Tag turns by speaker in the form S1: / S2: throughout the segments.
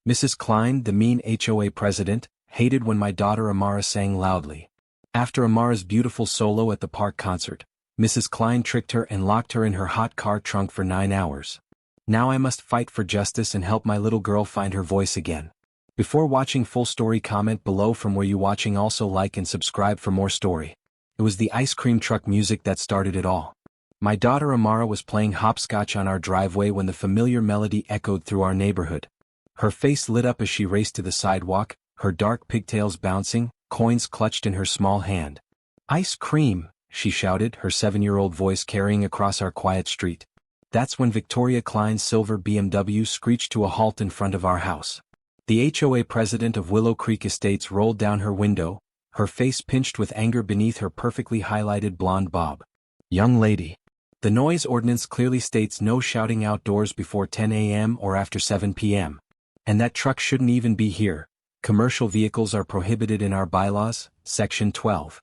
S1: Mrs. Klein, the mean HOA president, hated when my daughter Amara sang loudly. After Amara's beautiful solo at the park concert, Mrs. Klein tricked her and locked her in her hot car trunk for 9 hours. Now I must fight for justice and help my little girl find her voice again. Before watching full story, comment below from where you watching. Also like and subscribe for more story. It was the ice cream truck music that started it all. My daughter Amara was playing hopscotch on our driveway when the familiar melody echoed through our neighborhood. Her face lit up as she raced to the sidewalk, her dark pigtails bouncing, coins clutched in her small hand. "Ice cream," she shouted, her 7-year-old voice carrying across our quiet street. That's when Victoria Klein's silver BMW screeched to a halt in front of our house. The HOA president of Willow Creek Estates rolled down her window, her face pinched with anger beneath her perfectly highlighted blonde bob. "Young lady. The noise ordinance clearly states no shouting outdoors before 10 a.m. or after 7 p.m. And that truck shouldn't even be here. Commercial vehicles are prohibited in our bylaws, Section 12.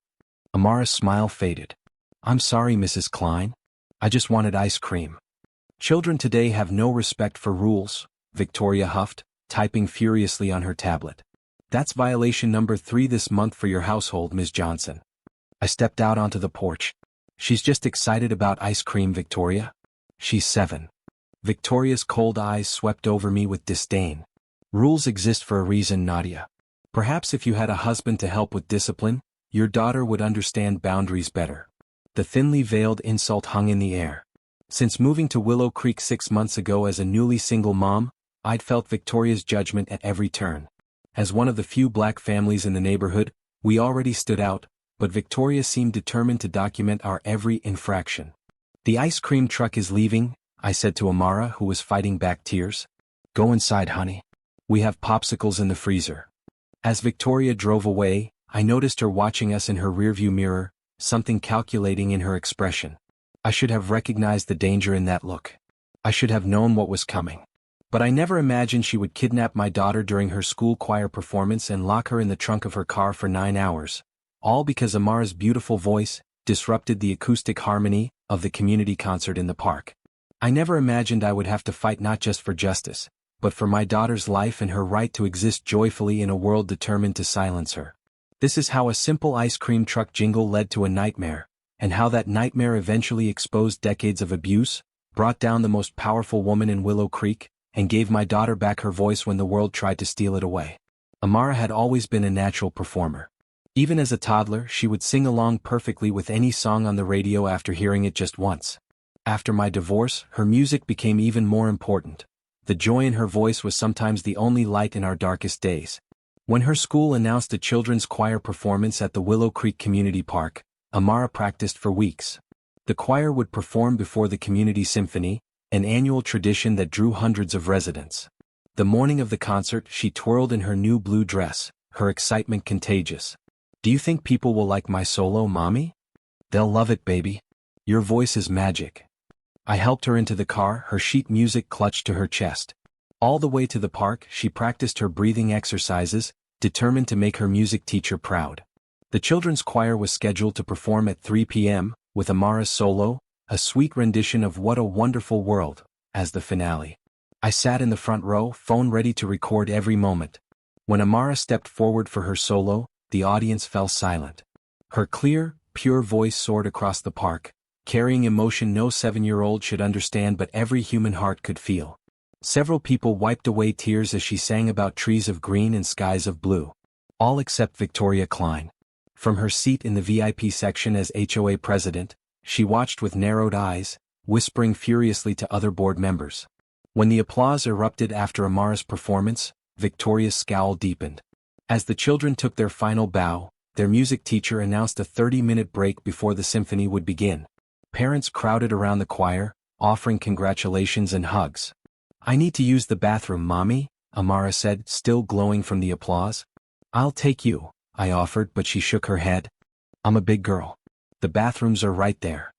S1: Amara's smile faded. "I'm sorry, Mrs. Klein. I just wanted ice cream." "Children today have no respect for rules," Victoria huffed, typing furiously on her tablet. "That's violation number 3 this month for your household, Ms. Johnson." I stepped out onto the porch. "She's just excited about ice cream, Victoria. She's 7. Victoria's cold eyes swept over me with disdain. "Rules exist for a reason, Nadia. Perhaps if you had a husband to help with discipline, your daughter would understand boundaries better." The thinly veiled insult hung in the air. Since moving to Willow Creek 6 months ago as a newly single mom, I'd felt Victoria's judgment at every turn. As one of the few black families in the neighborhood, we already stood out, but Victoria seemed determined to document our every infraction. "The ice cream truck is leaving," I said to Amara, who was fighting back tears. "Go inside, honey. We have popsicles in the freezer." As Victoria drove away, I noticed her watching us in her rearview mirror, something calculating in her expression. I should have recognized the danger in that look. I should have known what was coming. But I never imagined she would kidnap my daughter during her school choir performance and lock her in the trunk of her car for 9 hours. All because Amara's beautiful voice disrupted the acoustic harmony of the community concert in the park. I never imagined I would have to fight not just for justice, but for my daughter's life and her right to exist joyfully in a world determined to silence her. This is how a simple ice cream truck jingle led to a nightmare, and how that nightmare eventually exposed decades of abuse, brought down the most powerful woman in Willow Creek, and gave my daughter back her voice when the world tried to steal it away. Amara had always been a natural performer. Even as a toddler, she would sing along perfectly with any song on the radio after hearing it just once. After my divorce, her music became even more important. The joy in her voice was sometimes the only light in our darkest days. When her school announced a children's choir performance at the Willow Creek Community Park, Amara practiced for weeks. The choir would perform before the community symphony, an annual tradition that drew hundreds of residents. The morning of the concert, she twirled in her new blue dress, her excitement contagious. "Do you think people will like my solo, Mommy?" "They'll love it, baby. Your voice is magic." I helped her into the car, her sheet music clutched to her chest. All the way to the park, she practiced her breathing exercises, determined to make her music teacher proud. The children's choir was scheduled to perform at 3 p.m., with Amara's solo, a sweet rendition of "What a Wonderful World," as the finale. I sat in the front row, phone ready to record every moment. When Amara stepped forward for her solo, the audience fell silent. Her clear, pure voice soared across the park, carrying emotion no 7-year-old should understand but every human heart could feel. Several people wiped away tears as she sang about trees of green and skies of blue. All except Victoria Klein. From her seat in the VIP section as HOA president, she watched with narrowed eyes, whispering furiously to other board members. When the applause erupted after Amara's performance, Victoria's scowl deepened. As the children took their final bow, their music teacher announced a 30-minute break before the symphony would begin. Parents crowded around the choir, offering congratulations and hugs. "I need to use the bathroom, Mommy," Amara said, still glowing from the applause. "I'll take you," I offered, but she shook her head. "I'm a big girl. The bathrooms are right there."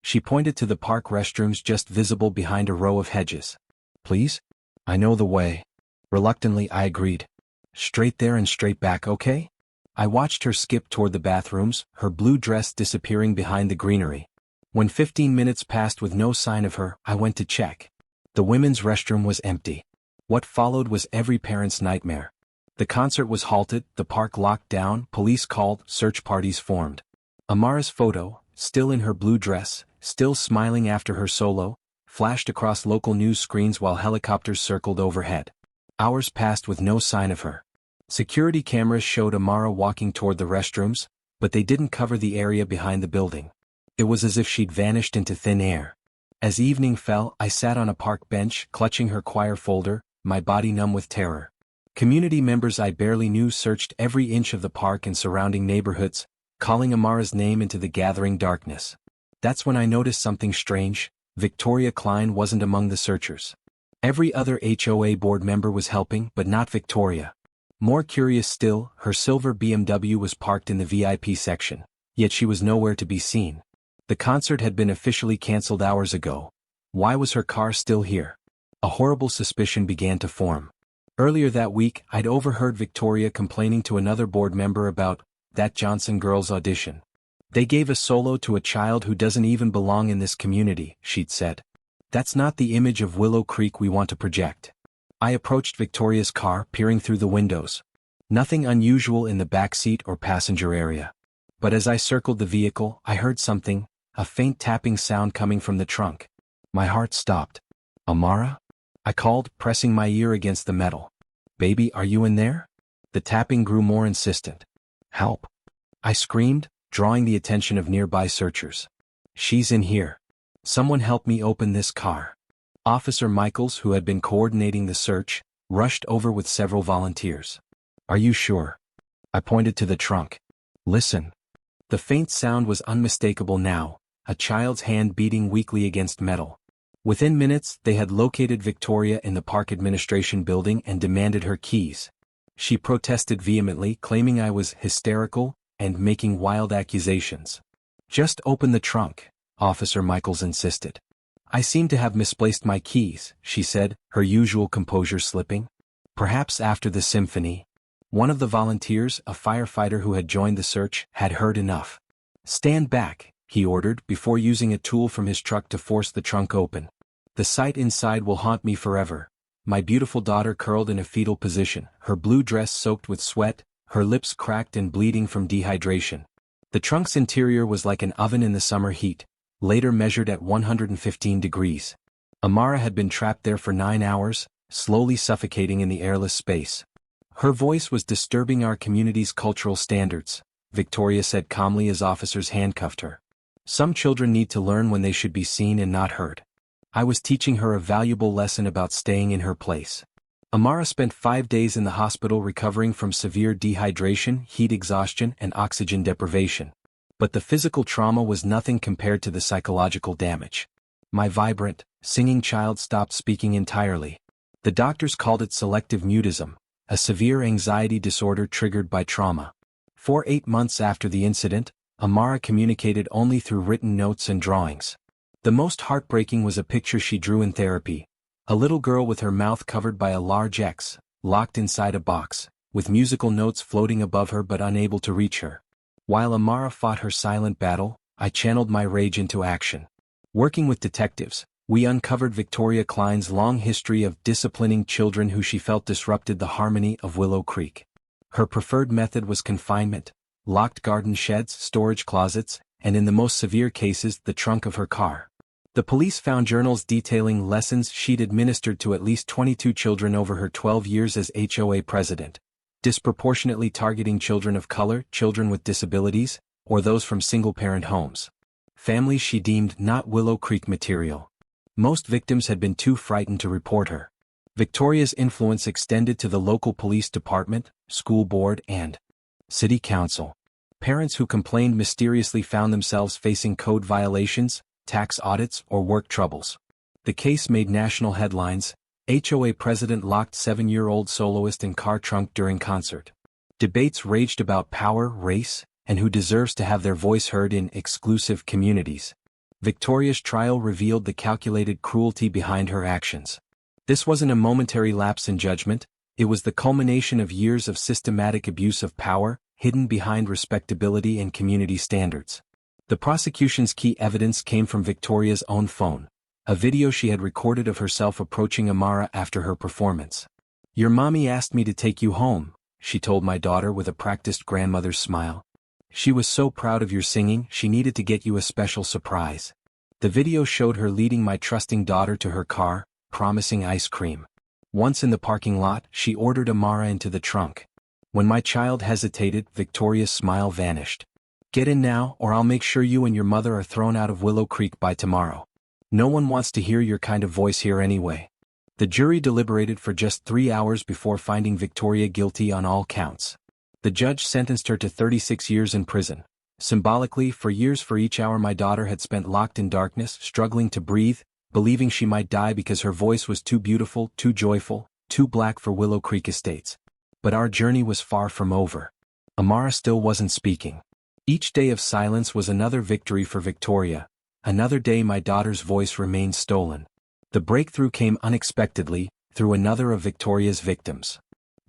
S1: She pointed to the park restrooms just visible behind a row of hedges. "Please? I know the way." Reluctantly, I agreed. "Straight there and straight back, okay?" I watched her skip toward the bathrooms, her blue dress disappearing behind the greenery. When 15 minutes passed with no sign of her, I went to check. The women's restroom was empty. What followed was every parent's nightmare. The concert was halted, the park locked down, police called, search parties formed. Amara's photo, still in her blue dress, still smiling after her solo, flashed across local news screens while helicopters circled overhead. Hours passed with no sign of her. Security cameras showed Amara walking toward the restrooms, but they didn't cover the area behind the building. It was as if she'd vanished into thin air. As evening fell, I sat on a park bench, clutching her choir folder, my body numb with terror. Community members I barely knew searched every inch of the park and surrounding neighborhoods, calling Amara's name into the gathering darkness. That's when I noticed something strange. Victoria Klein wasn't among the searchers. Every other HOA board member was helping, but not Victoria. More curious still, her silver BMW was parked in the VIP section, yet she was nowhere to be seen. The concert had been officially cancelled hours ago. Why was her car still here? A horrible suspicion began to form. Earlier that week, I'd overheard Victoria complaining to another board member about that Johnson girl's audition. They gave a solo to a child who doesn't even belong in this community, she'd said. That's not the image of Willow Creek we want to project. I approached Victoria's car, peering through the windows. Nothing unusual in the back seat or passenger area. But as I circled the vehicle, I heard something, a faint tapping sound coming from the trunk. My heart stopped. Amara? I called, pressing my ear against the metal. Baby, are you in there? The tapping grew more insistent. Help! I screamed, drawing the attention of nearby searchers. She's in here. Someone help me open this car. Officer Michaels, who had been coordinating the search, rushed over with several volunteers. Are you sure? I pointed to the trunk. Listen. The faint sound was unmistakable now, a child's hand beating weakly against metal. Within minutes, they had located Victoria in the park administration building and demanded her keys. She protested vehemently, claiming I was hysterical and making wild accusations. Just open the trunk, Officer Michaels insisted. I seem to have misplaced my keys, she said, her usual composure slipping. Perhaps after the symphony. One of the volunteers, a firefighter who had joined the search, had heard enough. Stand back, he ordered, before using a tool from his truck to force the trunk open. The sight inside will haunt me forever. My beautiful daughter curled in a fetal position, her blue dress soaked with sweat, her lips cracked and bleeding from dehydration. The trunk's interior was like an oven in the summer heat, later measured at 115 degrees. Amara had been trapped there for 9 hours, slowly suffocating in the airless space. Her voice was disturbing our community's cultural standards, Victoria said calmly as officers handcuffed her. Some children need to learn when they should be seen and not heard. I was teaching her a valuable lesson about staying in her place. Amara spent 5 days in the hospital recovering from severe dehydration, heat exhaustion, and oxygen deprivation. But the physical trauma was nothing compared to the psychological damage. My vibrant, singing child stopped speaking entirely. The doctors called it selective mutism, a severe anxiety disorder triggered by trauma. For 8 months after the incident, Amara communicated only through written notes and drawings. The most heartbreaking was a picture she drew in therapy. A little girl with her mouth covered by a large X, locked inside a box, with musical notes floating above her but unable to reach her. While Amara fought her silent battle, I channeled my rage into action. Working with detectives, we uncovered Victoria Klein's long history of disciplining children who she felt disrupted the harmony of Willow Creek. Her preferred method was confinement, locked garden sheds, storage closets, and in the most severe cases, the trunk of her car. The police found journals detailing lessons she'd administered to at least 22 children over her 12 years as HOA president, disproportionately targeting children of color, children with disabilities, or those from single-parent homes. Families she deemed not Willow Creek material. Most victims had been too frightened to report her. Victoria's influence extended to the local police department, school board, and city council. Parents who complained mysteriously found themselves facing code violations, tax audits, or work troubles. The case made national headlines. HOA president locked 7-year-old soloist in car trunk during concert. Debates raged about power, race, and who deserves to have their voice heard in exclusive communities. Victoria's trial revealed the calculated cruelty behind her actions. This wasn't a momentary lapse in judgment, it was the culmination of years of systematic abuse of power, hidden behind respectability and community standards. The prosecution's key evidence came from Victoria's own phone. a video she had recorded of herself approaching Amara after her performance. "Your mommy asked me to take you home," she told my daughter with a practiced grandmother's smile. "She was so proud of your singing, she needed to get you a special surprise." The video showed her leading my trusting daughter to her car, promising ice cream. Once in the parking lot, she ordered Amara into the trunk. When my child hesitated, Victoria's smile vanished. "Get in now, or I'll make sure you and your mother are thrown out of Willow Creek by tomorrow. No one wants to hear your kind of voice here anyway." The jury deliberated for just 3 hours before finding Victoria guilty on all counts. The judge sentenced her to 36 years in prison. Symbolically, for years for each hour my daughter had spent locked in darkness, struggling to breathe, believing she might die because her voice was too beautiful, too joyful, too black for Willow Creek Estates. But our journey was far from over. Amara still wasn't speaking. Each day of silence was another victory for Victoria. Another day my daughter's voice remained stolen. The breakthrough came unexpectedly, through another of Victoria's victims.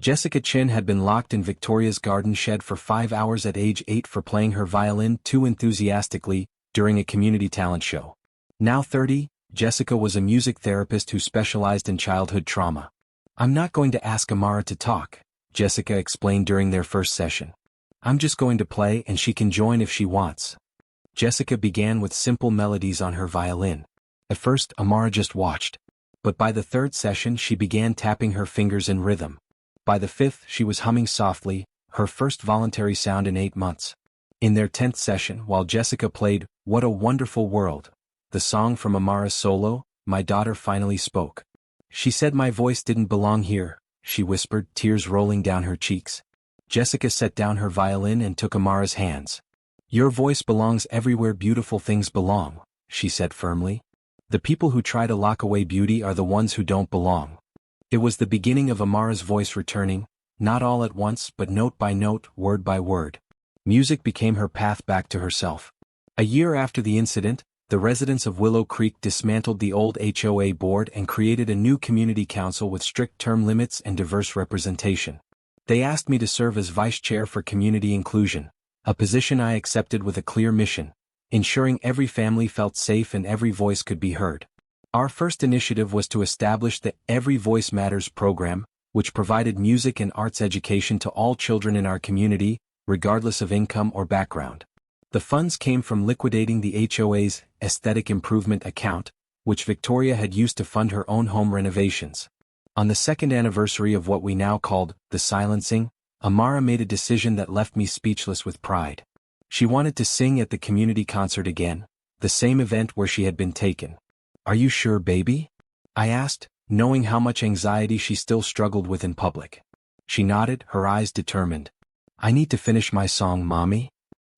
S1: Jessica Chin had been locked in Victoria's garden shed for 5 hours at age 8 for playing her violin too enthusiastically during a community talent show. Now 30, Jessica was a music therapist who specialized in childhood trauma. "I'm not going to ask Amara to talk," Jessica explained during their first session. "I'm just going to play and she can join if she wants." Jessica began with simple melodies on her violin. At first, Amara just watched. But by the third session she began tapping her fingers in rhythm. By the fifth she was humming softly, her first voluntary sound in 8 months. In their 10th session, while Jessica played "What a Wonderful World," the song from Amara's solo, my daughter finally spoke. She said my voice didn't belong here, she whispered, tears rolling down her cheeks. Jessica set down her violin and took Amara's hands. "Your voice belongs everywhere beautiful things belong," she said firmly. "The people who try to lock away beauty are the ones who don't belong." It was the beginning of Amara's voice returning, not all at once but note by note, word by word. Music became her path back to herself. A year after the incident, the residents of Willow Creek dismantled the old HOA board and created a new community council with strict term limits and diverse representation. They asked me to serve as vice chair for community inclusion, a position I accepted with a clear mission: ensuring every family felt safe and every voice could be heard. Our first initiative was to establish the Every Voice Matters program, which provided music and arts education to all children in our community, regardless of income or background. The funds came from liquidating the HOA's Aesthetic Improvement account, which Victoria had used to fund her own home renovations. On the second anniversary of what we now called the silencing, Amara made a decision that left me speechless with pride. She wanted to sing at the community concert again, the same event where she had been taken. "Are you sure, baby?" I asked, knowing how much anxiety she still struggled with in public. She nodded, her eyes determined. "I need to finish my song, Mommy."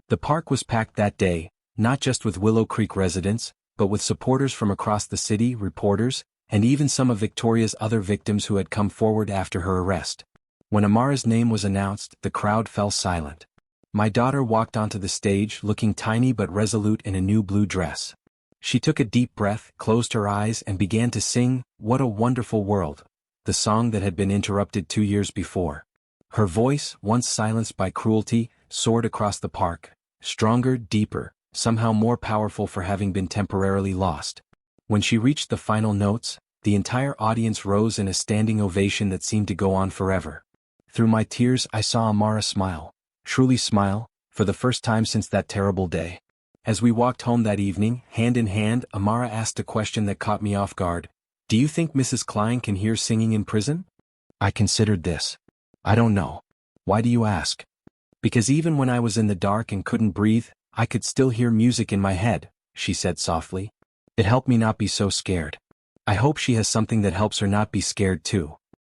S1: The park was packed that day, not just with Willow Creek residents, but with supporters from across the city, reporters, and even some of Victoria's other victims who had come forward after her arrest. When Amara's name was announced, the crowd fell silent. My daughter walked onto the stage, looking tiny but resolute in a new blue dress. She took a deep breath, closed her eyes, and began to sing, "What a Wonderful World," the song that had been interrupted 2 years before. Her voice, once silenced by cruelty, soared across the park, stronger, deeper, somehow more powerful for having been temporarily lost. When she reached the final notes, the entire audience rose in a standing ovation that seemed to go on forever. Through my tears I saw Amara smile, truly smile, for the first time since that terrible day. As we walked home that evening, hand in hand, Amara asked a question that caught me off guard. "Do you think Mrs. Klein can hear singing in prison?" I considered this. "I don't know." "Why do you ask?" "Because even when I was in the dark and couldn't breathe, I could still hear music in my head," she said softly. "It helped me not be so scared. I hope she has something that helps her not be scared too."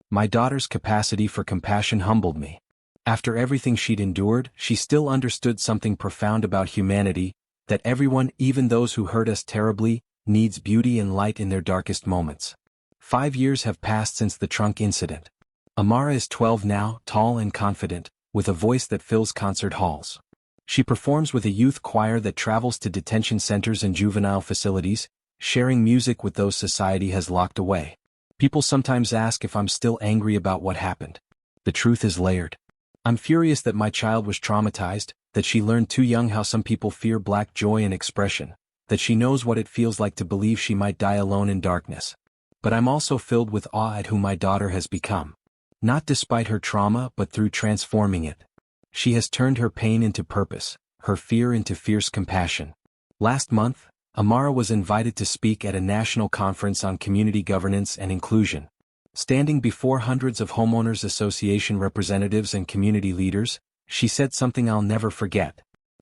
S1: My daughter's capacity for compassion humbled me. After everything she'd endured, she still understood something profound about humanity, that everyone, even those who hurt us terribly, needs beauty and light in their darkest moments. 5 years have passed since the trunk incident. Amara is 12 now, tall and confident, with a voice that fills concert halls. She performs with a youth choir that travels to detention centers and juvenile facilities, sharing music with those society has locked away. People sometimes ask if I'm still angry about what happened. The truth is layered. I'm furious that my child was traumatized, that she learned too young how some people fear black joy and expression, that she knows what it feels like to believe she might die alone in darkness. But I'm also filled with awe at who my daughter has become. Not despite her trauma but through transforming it. She has turned her pain into purpose, her fear into fierce compassion. Last month, Amara was invited to speak at a national conference on community governance and inclusion. Standing before hundreds of homeowners association representatives and community leaders, she said something I'll never forget.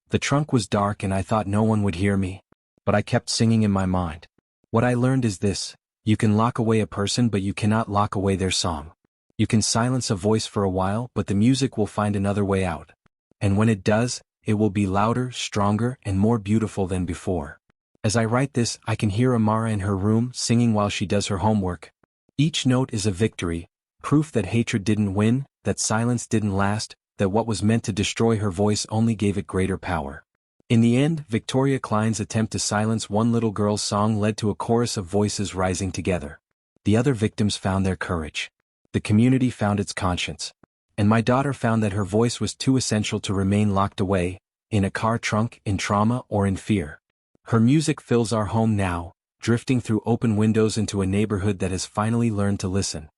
S1: The trunk was dark and I thought no one would hear me. But I kept singing in my mind. What I learned is this: you can lock away a person but you cannot lock away their song. You can silence a voice for a while but the music will find another way out. And when it does, it will be louder, stronger, and more beautiful than before. As I write this, I can hear Amara in her room singing while she does her homework. Each note is a victory, proof that hatred didn't win, that silence didn't last, that what was meant to destroy her voice only gave it greater power. In the end, Victoria Klein's attempt to silence one little girl's song led to a chorus of voices rising together. The other victims found their courage. The community found its conscience. And my daughter found that her voice was too essential to remain locked away, in a car trunk, in trauma, or in fear. Her music fills our home now, drifting through open windows into a neighborhood that has finally learned to listen.